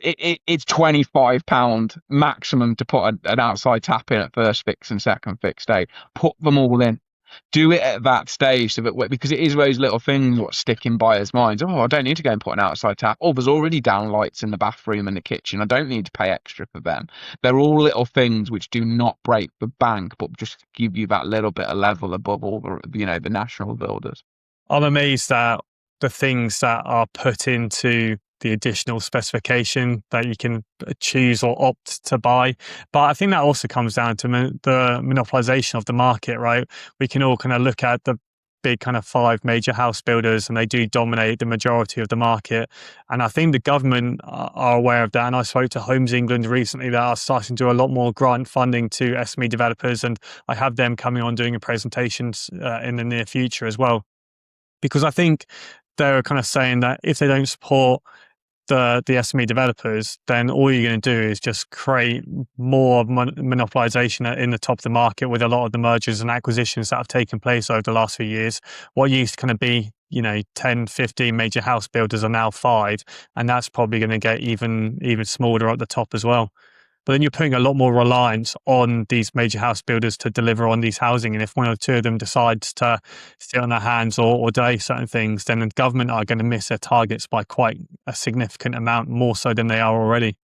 It's £25 maximum to put an outside tap in at first fix and second fix stage. Put them all in. Do it at that stage, so that, because it is those little things what stick in buyers' minds. Oh, I don't need to go and put an outside tap. Oh, there's already down lights in the bathroom and the kitchen. I don't need to pay extra for them. They're all little things which do not break the bank, but just give you that little bit of level above all the national builders. I'm amazed at the things that are put into the additional specification that you can choose or opt to buy. But I think that also comes down to the monopolization of the market, right? We can all kind of look at the big kind of 5 major house builders, and they do dominate the majority of the market. And I think the government are aware of that. And I spoke to Homes England recently that are starting to do a lot more grant funding to SME developers. And I have them coming on doing a presentations in the near future as well. Because I think they're kind of saying that if they don't support the SME developers, then all you're going to do is just create more monopolization in the top of the market with a lot of the mergers and acquisitions that have taken place over the last few years. What used to kind of be 10, 15 major house builders are now 5, and that's probably going to get even smaller at the top as well. but then you're putting a lot more reliance on these major house builders to deliver on these housing. And if one or two of them decides to sit on their hands or delay certain things, then the government are going to miss their targets by quite a significant amount, more so than they are already.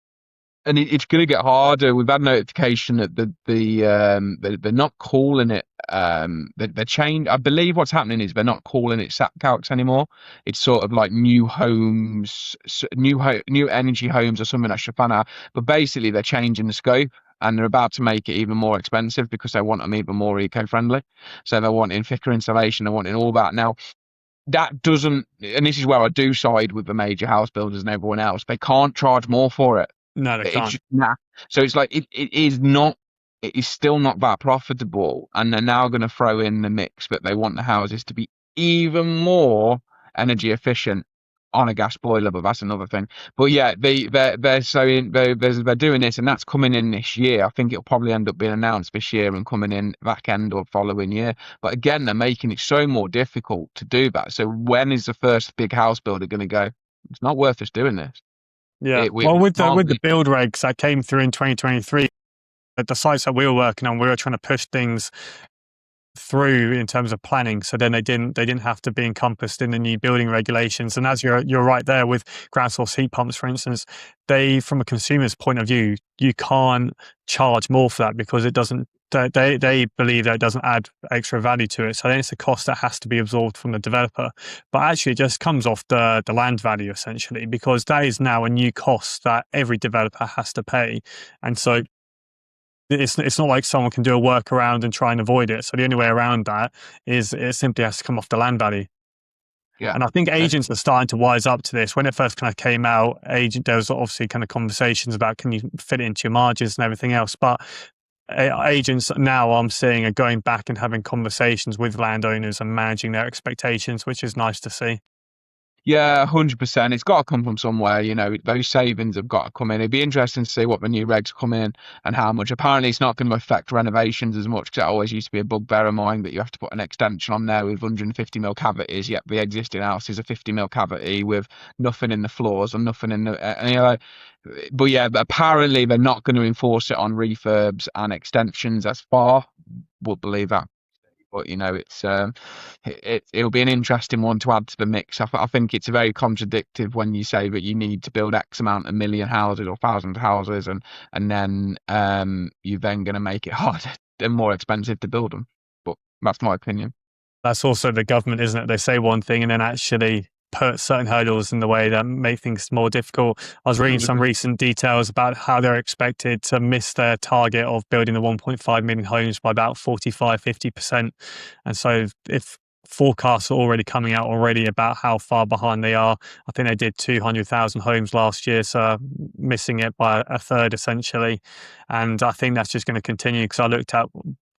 And it's going to get harder. We've had notification that they're not calling it. They're changed. I believe what's happening is they're not calling it SAP calcs anymore. It's sort of like new homes, new energy homes or something like Shafana. But basically, they're changing the scope. And they're about to make it even more expensive because they want them even more eco-friendly. So they're wanting thicker insulation, they're wanting all that. Now, that doesn't, and this is where I do side with the major house builders and everyone else, they can't charge more for it. No, they It's can't. just, nah. So it's like it is not. It is still not that profitable, and they're now going to throw in the mix that they want the houses to be even more energy efficient on a gas boiler, but that's another thing. But yeah, they're doing this, and that's coming in this year. I think it'll probably end up being announced this year and coming in back end or following year. But again, they're making it so more difficult to do that. So when is the first big house builder going to go? It's not worth us doing this. Yeah. We Well, with can't the build regs that came through in 2023, at the sites that we were working on, we were trying to push things through in terms of planning, so then they didn't have to be encompassed in the new building regulations. And as you're right there with ground source heat pumps, for instance, they, from a consumer's point of view, you can't charge more for that because it doesn't. They believe that it doesn't add extra value to it, so then it's a cost that has to be absorbed from the developer. But actually, it just comes off the land value essentially, because that is now a new cost that every developer has to pay, and so it's not like someone can do a workaround and try and avoid it. So the only way around that is it simply has to come off the land value. Yeah. And I think agents are starting to wise up to this. There was obviously kind of conversations about, can you fit it into your margins and everything else. But agents now, I'm seeing, are going back and having conversations with landowners and managing their expectations, which is nice to see. Yeah, 100%. It's got to come from somewhere. Those savings have got to come in. It'd be interesting to see what the new regs come in and how much. Apparently, it's not going to affect renovations as much, because it always used to be a bugbear of mine that you have to put an extension on there with 150 mil cavities. Yet the existing house is a 50 mil cavity with nothing in the floors and nothing in the. But yeah, apparently they're not going to enforce it on refurbs and extensions as far. We'll believe that. But it'll be an interesting one to add to the mix. I think it's very contradictory when you say that you need to build X amount of million houses or thousand houses, and then you're then going to make it harder and more expensive to build them. But that's my opinion. That's also the government, isn't it? They say one thing and then actually put certain hurdles in the way that make things more difficult. I was reading some recent details about how they're expected to miss their target of building the 1.5 million homes by about 45-50%. And so if forecasts are already coming out already about how far behind they are, I think they did 200,000 homes last year, so missing it by a third essentially. And I think that's just going to continue, because I looked at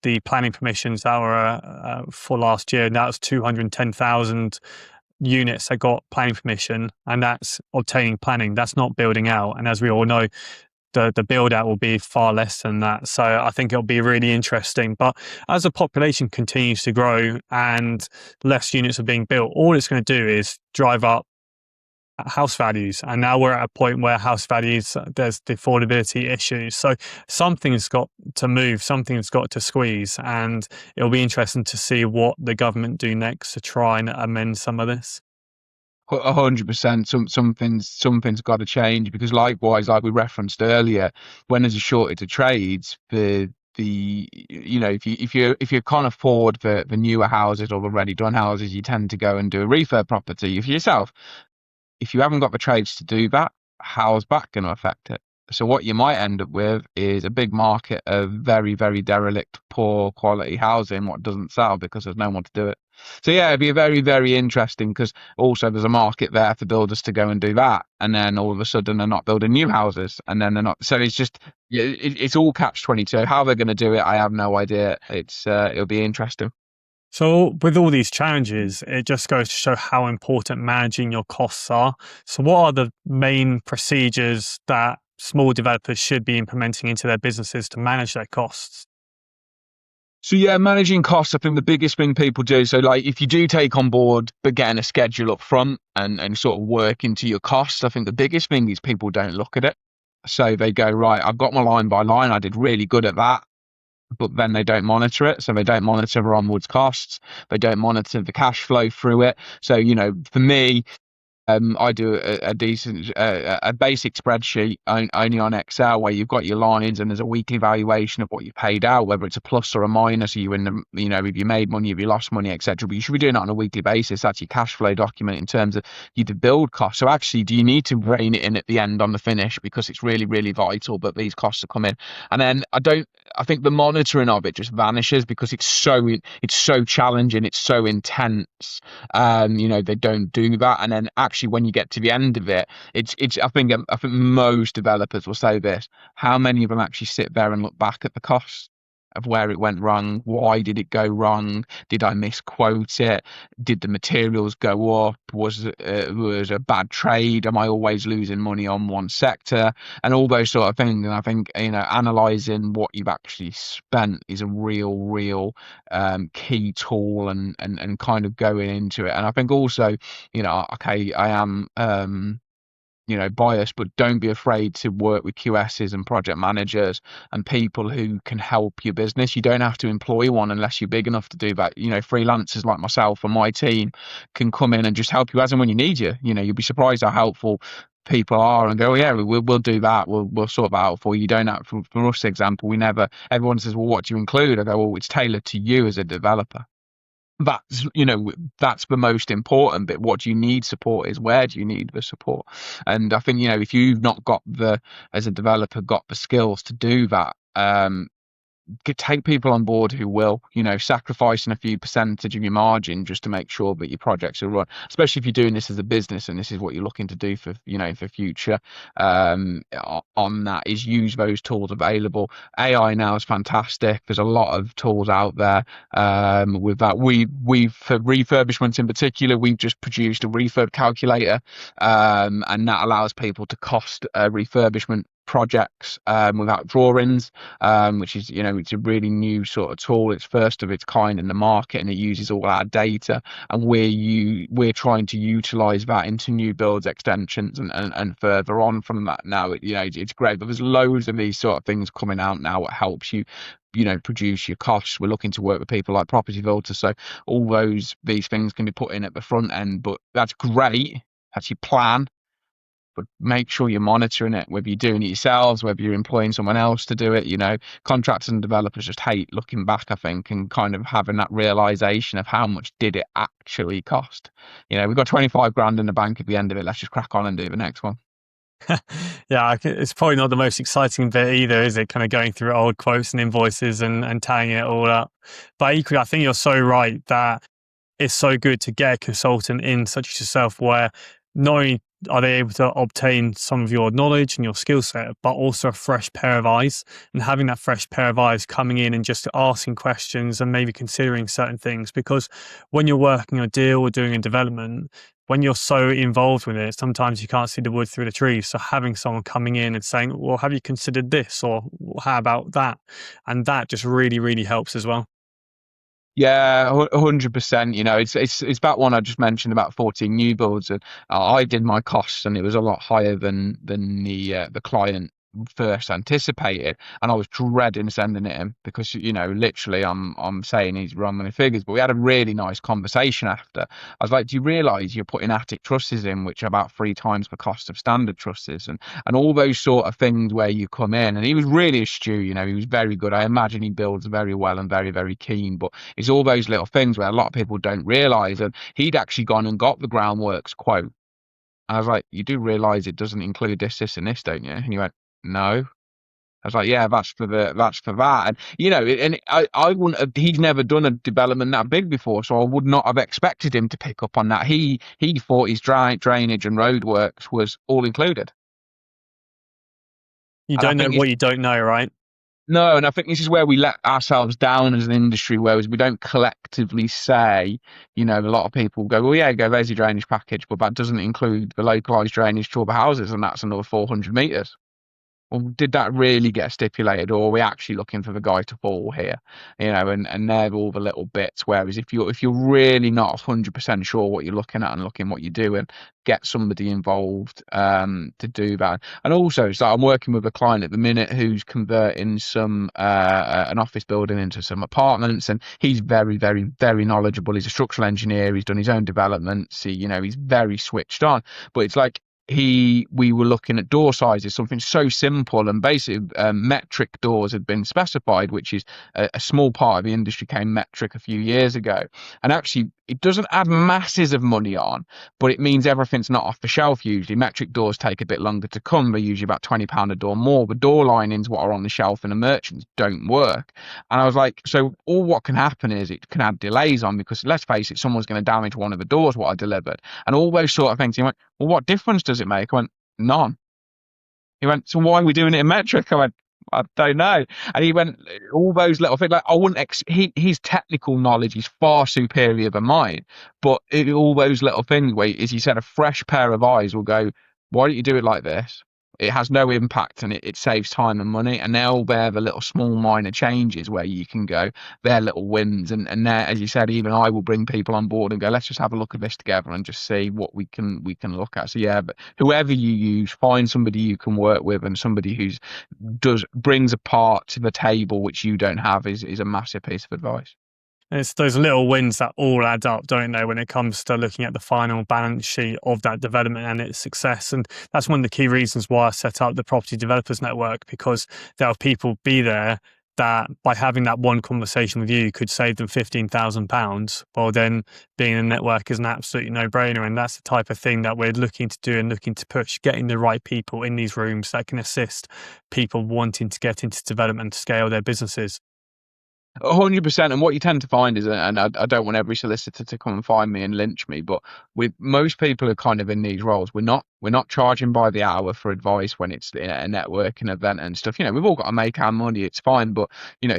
the planning permissions that were for last year, and that was 210,000 units that got planning permission, and that's obtaining planning. That's not building out. And as we all know, the build out will be far less than that. So I think it'll be really interesting. But as the population continues to grow and less units are being built, all it's going to do is drive up house values. And now we're at a point where house values, there's the affordability issues. So something's got to move, something's got to squeeze. And it'll be interesting to see what the government do next to try and amend some of this. 100%. Something's got to change, because likewise, like we referenced earlier, when there's a shortage of trades, if you can't afford the newer houses or the ready done houses, you tend to go and do a refurb property for yourself. If you haven't got the trades to do that, how's that going to affect it? So what you might end up with is a big market of very, very derelict, poor quality housing, what doesn't sell because there's no one to do it. So yeah, it'd be very, very interesting, because also there's a market there for builders to go and do that, and then all of a sudden they're not building new houses, and then they're not. So it's just, it's all catch-22. How they're going to do it, I have no idea. It'll be interesting. So with all these challenges, it just goes to show how important managing your costs are. So what are the main procedures that small developers should be implementing into their businesses to manage their costs? So yeah, managing costs, I think the biggest thing people do, so like if you do take on board but getting a schedule up front and sort of work into your costs, I think the biggest thing is people don't look at it. So they go, right, I've got my line by line. I did really good at that. But then they don't monitor it. So they don't monitor their onwards costs. They don't monitor the cash flow through it. So, for me, I do a decent, a basic spreadsheet only on Excel where you've got your lines and there's a weekly valuation of what you paid out, whether it's a plus or a minus. Are you in the, if you made money, if you lost money, etc. But you should be doing it on a weekly basis. That's your cash flow document in terms of your build costs. So actually, do you need to rein it in at the end on the finish because it's really, really vital that these costs are coming? And then I think the monitoring of it just vanishes because it's so challenging, it's so intense. They don't do that, and then actually when you get to the end of it, it's I think most developers will say this: how many of them actually sit there and look back at the costs of where it went wrong? Why did it go wrong? Did I misquote it? Did the materials go up? Was a bad trade? Am I always losing money on one sector? And all those sort of things. And I think analyzing what you've actually spent is a real key tool, and kind of going into it. And I think also, okay, I am biased, but don't be afraid to work with QSs and project managers and people who can help your business. You don't have to employ one unless you're big enough to do that. Freelancers like myself and my team can come in and just help you as and when you need you. You'll be surprised how helpful people are, and go, oh, yeah, we'll do that. We'll sort that out for you. You don't have, for us, example, everyone says, well, what do you include? I go, well, it's tailored to you as a developer. That's the most important bit. What do you need support is, where do you need the support? And I think, if you've not got as a developer, got the skills to do that, take people on board who will, sacrificing a few percentage of your margin just to make sure that your projects are run, especially if you're doing this as a business and this is what you're looking to do for, for future. On that is use those tools available. AI now is fantastic. There's a lot of tools out there. With that, we've for refurbishments in particular, we've just produced a refurb calculator, and that allows people to cost refurbishment projects without drawings, which is it's a really new sort of tool. It's first of its kind in the market, and it uses all our data, and we're trying to utilize that into new builds, extensions, and further on from that. Now it's great, but there's loads of these sort of things coming out now that helps you produce your costs. We're looking to work with people like Property Filter, so all these things can be put in at the front end. But that's great, that's your plan, but make sure you're monitoring it, whether you're doing it yourselves, whether you're employing someone else to do it. Contractors and developers just hate looking back, I think, and kind of having that realization of how much did it actually cost. We've got 25 grand in the bank at the end of it. Let's just crack on and do the next one. Yeah, it's probably not the most exciting bit either, is it? Kind of going through old quotes and invoices and tying it all up. But equally, I think you're so right that it's so good to get a consultant in such as yourself, where not only are they able to obtain some of your knowledge and your skill set, but also a fresh pair of eyes, and having that fresh pair of eyes coming in and just asking questions and maybe considering certain things. Because when you're working a deal or doing a development, when you're so involved with it, sometimes you can't see the wood through the trees. So having someone coming in and saying, well, have you considered this? Or how about that? And that just really, really helps as well. Yeah, 100%. It's that one I just mentioned about 14 new builds, and I did my costs, and it was a lot higher than the client first anticipated, and I was dreading sending it in because literally I'm saying he's wrong on the figures. But we had a really nice conversation after. I was like, do you realize you're putting attic trusses in, which are about 3 times the cost of standard trusses, and all those sort of things where you come in? And he was really astute. He was very good. I imagine he builds very well and very, very keen. But it's all those little things where a lot of people don't realize. And he'd actually gone and got the groundworks quote. I was like, you do realize it doesn't include this, and this, don't you? And he went, no. I was like, yeah, that's for that. And I wouldn't have, he'd never done a development that big before, so I would not have expected him to pick up on that. He thought his drainage and roadworks was all included. You And I don't know think what you don't know, right? no, and I think this is where we let ourselves down as an industry, whereas we don't collectively say, a lot of people go, well, yeah, there's your drainage package, but that doesn't include the localized drainage to all the houses, and that's another 400 meters. Well, did that really get stipulated, or are we actually looking for the guy to fall here? And they're all the little bits. Whereas if you're really not 100% sure what you're looking at and looking what you're doing, get somebody involved to do that. And also, so I'm working with a client at the minute who's converting an office building into some apartments, and he's very, very, very knowledgeable. He's a structural engineer. He's done his own developments. He's very switched on. But it's like we were looking at door sizes, something so simple, and basically metric doors had been specified, which is a small part of the industry came metric a few years ago. And actually, it doesn't add masses of money on, but it means everything's not off the shelf. Usually metric doors take a bit longer to come. They're usually about £20 a door more. The door linings, what are on the shelf in the merchants, don't work. And I was like, so all what can happen is it can add delays on, because let's face it, someone's going to damage one of the doors what I delivered, and all those sort of things. He went, well, what difference does it make? I went, none. He went, so why are we doing it in metric? I went, I don't know. And he went, all those little things. Like, I wouldn't. His technical knowledge is far superior than mine. But all those little things, where, as he said, a fresh pair of eyes will go, why don't you do it like this? It has no impact, and it saves time and money. And they're all there, the little small minor changes where you can go, they're little wins. And there, as you said, even I will bring people on board and go, let's just have a look at this together and just see what we can look at. So yeah, but whoever you use, find somebody you can work with, and somebody who's brings a part to the table which you don't have is a massive piece of advice. It's those little wins that all add up, don't they, when it comes to looking at the final balance sheet of that development and its success. And that's one of the key reasons why I set up the Property Developers Network, because there are people be there that by having that one conversation with you could save them £15,000. Well, then being in a network is an absolutely no-brainer. And that's the type of thing that we're looking to do and looking to push, getting the right people in these rooms that can assist people wanting to get into development to scale their businesses. 100%. And what you tend to find is, and I don't want every solicitor to come and find me and lynch me, but with most people who are kind of in these roles, we're not charging by the hour for advice when it's a networking event and stuff. We've all got to make our money. It's fine. But,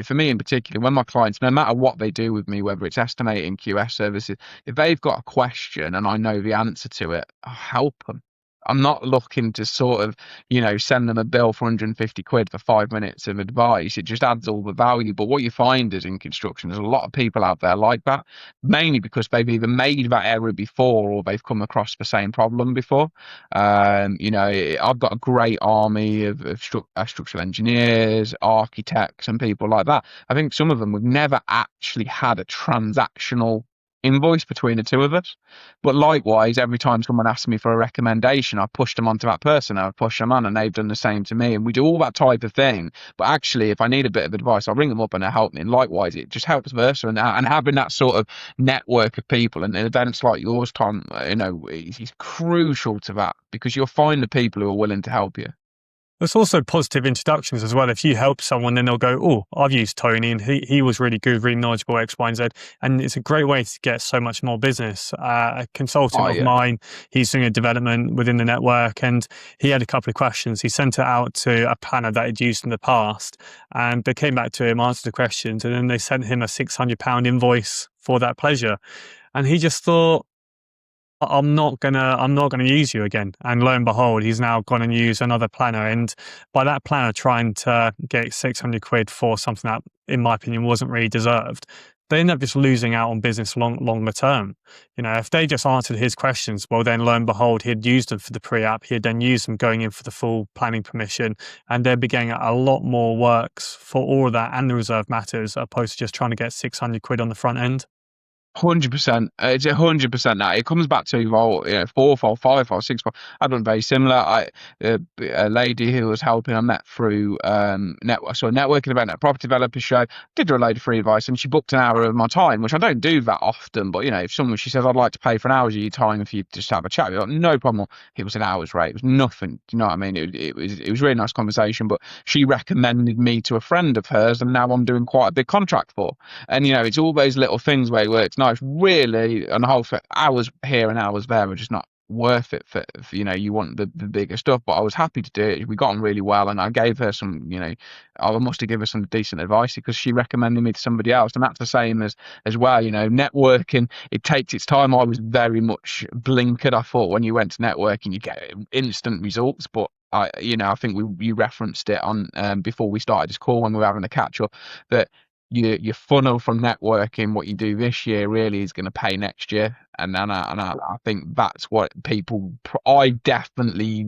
for me in particular, when my clients, no matter what they do with me, whether it's estimating, QS services, if they've got a question and I know the answer to it, I'll help them. I'm not looking to sort of, send them a bill for 150 quid for 5 minutes of advice. It just adds all the value. But what you find is in construction, there's a lot of people out there like that, mainly because they've either made that error before or they've come across the same problem before. I've got a great army of structural engineers, architects, and people like that. I think some of them have never actually had a transactional invoice between the two of us. But likewise, every time someone asks me for a recommendation, I push them onto that person. I push them on, and they've done the same to me. And we do all that type of thing. But actually, if I need a bit of advice, I'll ring them up and they'll help me. And likewise, it just helps versa. And having that sort of network of people and events like yours, Tom, is crucial to that, because you'll find the people who are willing to help you. There's also positive introductions as well. If you help someone, then they'll go, oh, I've used Tony and he was really good, really knowledgeable, X, Y, and Z. And it's a great way to get so much more business. A consultant of mine, he's doing a development within the network, and he had a couple of questions. He sent it out to a planner that he'd used in the past, and they came back to him, answered the questions, and then they sent him a £600 invoice for that pleasure. And he just thought, I'm not gonna use you again. And lo and behold, he's now gone and used another planner. And by that planner trying to get 600 quid for something that, in my opinion, wasn't really deserved, they end up just losing out on business longer term. If they just answered his questions, well, then lo and behold, he'd used them for the pre-app. He'd then used them going in for the full planning permission, and they'd be getting a lot more works for all of that and the reserve matters, opposed to just trying to get 600 quid on the front end. 100%. It's 100% that. It comes back to 4-fold, 5-fold, 6-fold. I've done very similar. A lady who was helping, I met through a networking event at a property developer show. Did her a load of free advice, and she booked an hour of my time, which I don't do that often. But if she says, I'd like to pay for an hour of your time if you just have a chat, like, no problem. It was an hour's rate. It was nothing. Do you know what I mean? It was a really nice conversation. But she recommended me to a friend of hers, and now I'm doing quite a big contract for. And it's all those little things where it's nice. Really, and the whole hours here and hours there are just not worth it for you want the bigger stuff. But I was happy to do it. We got on really well, and I gave her some, I must have given her some decent advice because she recommended me to somebody else. And that's the same as well. Networking, it takes its time. I was very much blinkered. I thought when you went to networking, you get instant results, but I think you referenced it on before we started this call when we were having a catch up, that your funnel from networking, what you do this year, really is going to pay next year. And I think that's what people. I definitely,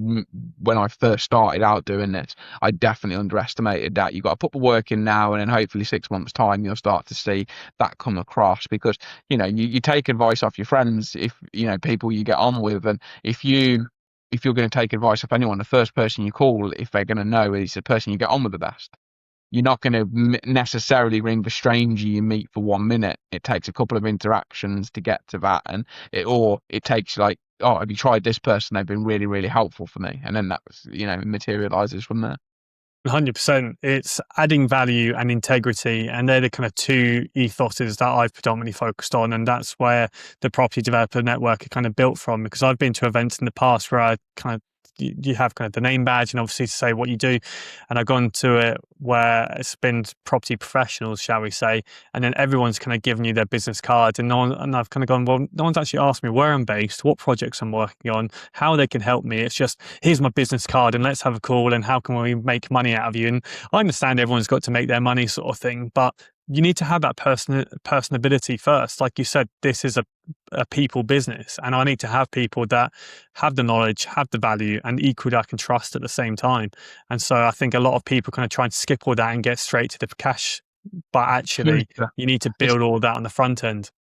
when I first started out doing this, I definitely underestimated that. You got to put the work in now, and then hopefully 6 months time you'll start to see that come across, because you take advice off your friends, if people you get on with, and if you're going to take advice off anyone, the first person you call, if they're going to know, is the person you get on with the best. You're not going to necessarily ring the stranger you meet for 1 minute. It takes a couple of interactions to get to that, and it takes like, oh, have you tried this person? They've been really, really helpful for me, and then that was, materializes from there. 100%. It's adding value and integrity, and they're the kind of two ethoses that I've predominantly focused on, and that's where the property developer network are kind of built from. Because I've been to events in the past where I kind of you have kind of the name badge and obviously to say what you do, and I've gone to it where it's been property professionals, shall we say, and then everyone's kind of given you their business cards, and and I've kind of gone, well, no one's actually asked me where I'm based, what projects I'm working on, how they can help me. It's just, here's my business card and let's have a call and how can we make money out of you. And I understand everyone's got to make their money sort of thing, but you need to have that personability first. Like you said, this is a people business, and I need to have people that have the knowledge, have the value, and equally I can trust at the same time. And so I think a lot of people kind of try and skip all that and get straight to the cash, but actually you need to It's build all that on the front end.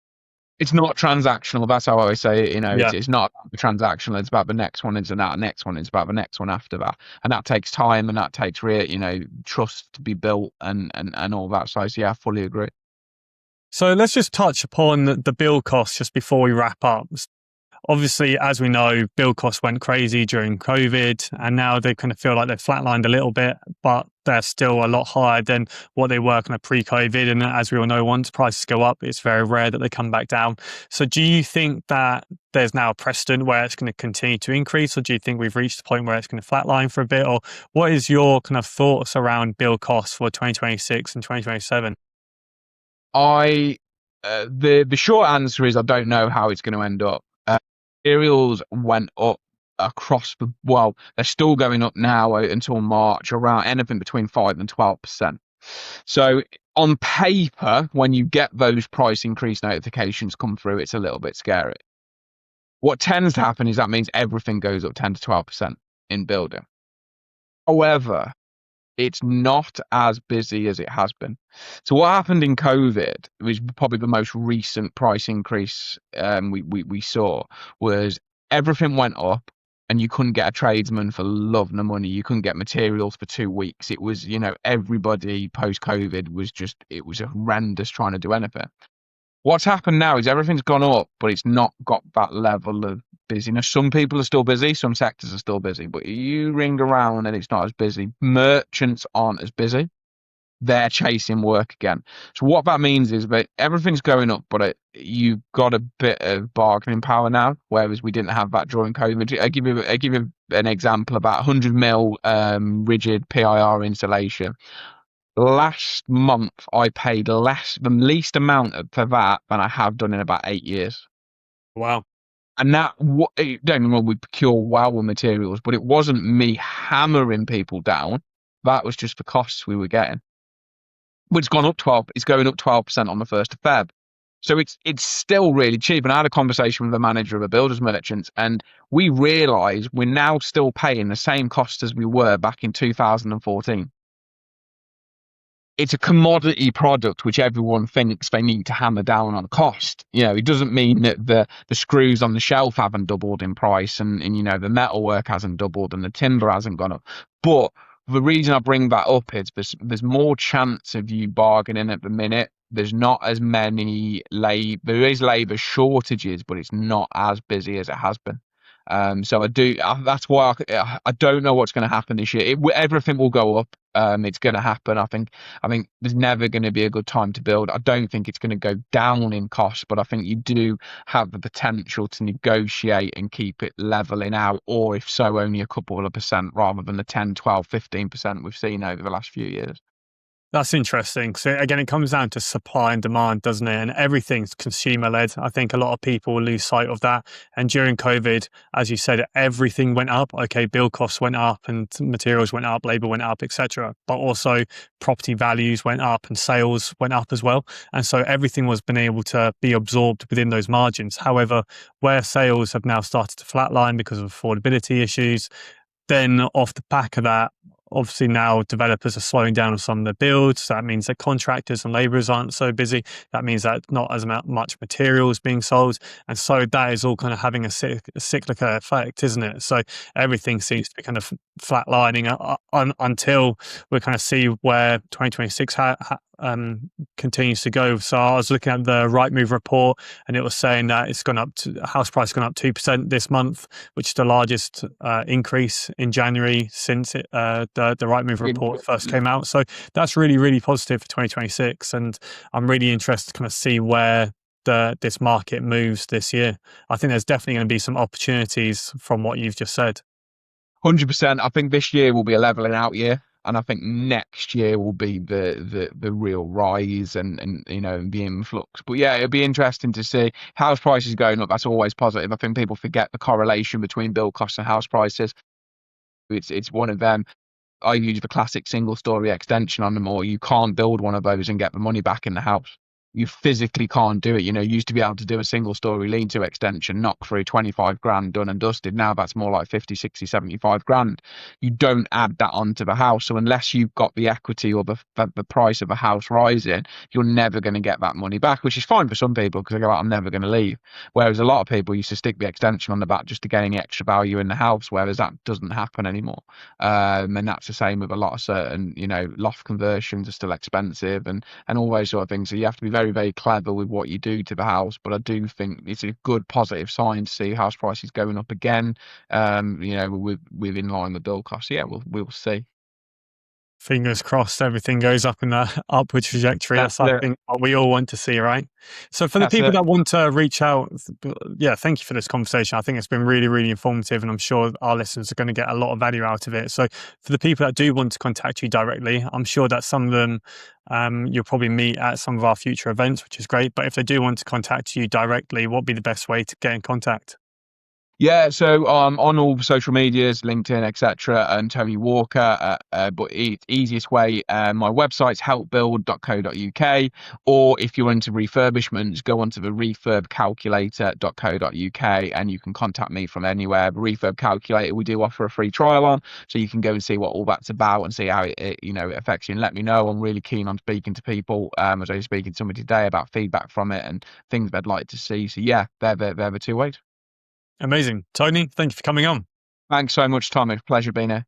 it's not transactional. That's how I always say it. Yeah. It's not transactional. It's about the next one. It's that next one. It's about the next one after that, and that takes time, and that takes trust to be built, and all that. So yeah, I fully agree. So let's just touch upon the build costs just before we wrap up. Obviously, as we know, build costs went crazy during COVID, and now they kind of feel like they've flatlined a little bit, but they're still a lot higher than what they were kind of pre-COVID. And as we all know, once prices go up, it's very rare that they come back down. So do you think that there's now a precedent where it's going to continue to increase, or do you think we've reached the point where it's going to flatline for a bit? Or what is your kind of thoughts around build costs for 2026 and 2027? I the short answer is I don't know how it's going to end up. Materials went up across they're still going up now until March, around anything between 5 and 12%. So on paper, when you get those price increase notifications come through, it's a little bit scary. What tends to happen is that means everything goes up 10 to 12% in building. However, it's not as busy as it has been. So what happened in COVID was probably the most recent price increase we saw, was everything went up and you couldn't get a tradesman for love nor money. You couldn't get materials for 2 weeks. It was, everybody post COVID it was horrendous trying to do anything. What's happened now is everything's gone up, but it's not got that level of busyness. Some people are still busy, some sectors are still busy, but you ring around and it's not as busy. Merchants aren't as busy. They're chasing work again. So what that means is that everything's going up, but you've got a bit of bargaining power now, whereas we didn't have that during COVID. I give you an example about 100 mil rigid PIR installation. Last month, I paid the least amount for that than I have done in about 8 years. Wow. And don't get me wrong, we procure well with materials, but it wasn't me hammering people down. That was just the costs we were getting. But it's gone up 12. It's going up 12% on the 1st of Feb. So it's still really cheap. And I had a conversation with the manager of a builders merchants, and we realise we're now still paying the same cost as we were back in 2014. It's a commodity product which everyone thinks they need to hammer down on cost. It doesn't mean that the screws on the shelf haven't doubled in price, and the metalwork hasn't doubled and the timber hasn't gone up. But the reason I bring that up is there's more chance of you bargaining at the minute. There's not as many there is labour shortages, but it's not as busy as it has been. So that's why I don't know what's going to happen this year. Everything will go up. It's going to happen. I think there's never going to be a good time to build. I don't think it's going to go down in cost, but I think you do have the potential to negotiate and keep it leveling out, or if so, only a couple of percent rather than the 10, 12, 15% we've seen over the last few years. That's interesting. So again, it comes down to supply and demand, doesn't it? And everything's consumer led. I think a lot of people lose sight of that. And during COVID, as you said, everything went up. Okay, bill costs went up and materials went up, labor went up, etc. But also property values went up and sales went up as well. And so everything was been able to be absorbed within those margins. However, where sales have now started to flatline because of affordability issues, then off the back of that, obviously now developers are slowing down on some of the builds. That means that contractors and labourers aren't so busy. That means that not as much material is being sold. And so that is all kind of having a cyclical effect, isn't it? So everything seems to be kind of flatlining until we kind of see where 2026 continues to go. So I was looking at the Rightmove report, and it was saying that it's gone up to house price gone up 2% this month, which is the largest increase in January since the Rightmove report first came out. So that's really, really positive for 2026, and I'm really interested to kind of see where this market moves this year. I think there's definitely going to be some opportunities from what you've just said. 100%. I think this year will be a leveling out year, and I think next year will be the real rise and the influx. But yeah, it'll be interesting to see house prices going up. That's always positive. I think people forget the correlation between build costs and house prices. It's one of them. I use the classic single story extension on them, or you can't build one of those and get the money back in the house. You physically can't do it. You used to be able to do a single story lean-to extension, knock through 25 grand, done and dusted. Now that's more like 50, 60, 75 grand. You don't add that onto the house. So unless you've got the equity or the price of a house rising, you're never going to get that money back, which is fine for some people because they go, like, I'm never going to leave. Whereas a lot of people used to stick the extension on the back just to gain the extra value in the house, whereas that doesn't happen anymore. And that's the same with a lot of certain, loft conversions are still expensive and all those sort of things. So you have to be very, very clever with what you do to the house. But I do think it's a good positive sign to see house prices going up again, with in line with build costs. So yeah, we'll see. Fingers crossed everything goes up in that upward trajectory. That's I think what we all want to see, right? So for the people that want to reach out, yeah, thank you for this conversation. I think it's been really, really informative, and I'm sure our listeners are going to get a lot of value out of it. So for the people that do want to contact you directly, I'm sure that some of them you'll probably meet at some of our future events, which is great. But if they do want to contact you directly, what would be the best way to get in contact? Yeah, so on all the social medias, LinkedIn, etc., and Tony Walker. But easiest way, my website's helpbuild.co.uk, or if you're into refurbishments, go onto the refurbcalculator.co.uk, and you can contact me from anywhere. The refurb calculator, we do offer a free trial on, so you can go and see what all that's about and see how it affects you. And let me know. I'm really keen on speaking to people. As I was speaking to somebody today about feedback from it and things they'd like to see. So yeah, they're the two ways. Amazing. Tony, thank you for coming on. Thanks so much, Tommy. Pleasure being here.